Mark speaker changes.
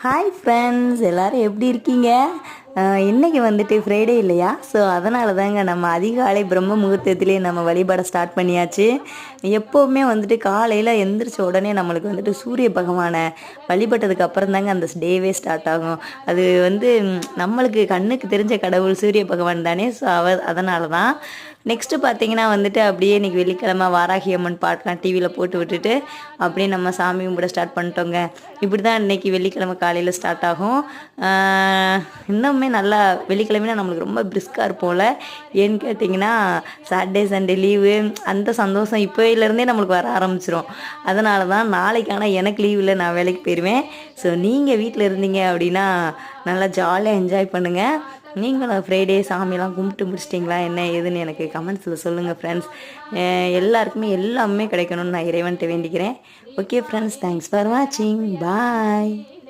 Speaker 1: Hi friends, எல்லோரும் எப்படி இருக்கீங்க? இன்றைக்கி வந்துட்டு ஃப்ரைடே இல்லையா? ஸோ அதனால தாங்க நம்ம அதிகாலை பிரம்ம முகூர்த்தத்திலே நம்ம வழிபாட ஸ்டார்ட் பண்ணியாச்சு. எப்போவுமே வந்துட்டு காலையில் எந்திரிச்ச உடனே நம்மளுக்கு வந்துட்டு சூரிய பகவானை வழிபட்டதுக்கு அப்புறம் தாங்க அந்த டேவே ஸ்டார்ட் ஆகும். அது வந்து நம்மளுக்கு கண்ணுக்கு தெரிஞ்ச கடவுள் சூரிய பகவான் தானே. ஸோ அதனால தான் நெக்ஸ்ட்டு பார்த்தீங்கன்னா வந்துட்டு அப்படியே இன்றைக்கி வெள்ளிக்கிழமை வாராகி அம்மன் பாட்டெலாம் டிவியில் போட்டு விட்டுட்டு அப்படியே நம்ம சாமி கும்பிட ஸ்டார்ட் பண்ணிட்டோங்க. இப்படி தான் இன்றைக்கி வெள்ளிக்கிழமை காலையில் ஸ்டார்ட் ஆகும். இன்னுமே நல்லா வெள்ளிக்கிழமைனா நம்மளுக்கு ரொம்ப பிரிஸ்காக இருப்போம்ல. ஏன்னு கேட்டிங்கன்னா சாட்டர்டே சண்டே லீவு அந்த சந்தோஷம் இப்போயிலேருந்தே நம்மளுக்கு வர ஆரம்பிச்சிரும். அதனால தான் நாளைக்கான எனக்கு லீவ் இல்லை, நான் வேலைக்கு போயிடுவேன். ஸோ நீங்கள் வீட்டில் இருந்தீங்க அப்படின்னா நல்லா ஜாலியாக என்ஜாய் பண்ணுங்கள். நீங்களும் ஃப்ரைடே சாமியெல்லாம் கும்பிட்டு முடிச்சிட்டிங்களா என்ன ஏதுன்னு எனக்கு கமெண்ட்ஸில் சொல்லுங்கள் ஃப்ரெண்ட்ஸ். எல்லாருக்குமே எல்லாமே கிடைக்கணும்னு நான் இறைவன்கிட்ட வேண்டிக்கிறேன். ஓகே ஃப்ரெண்ட்ஸ், தேங்க்ஸ் ஃபார் வாட்சிங். பாய்.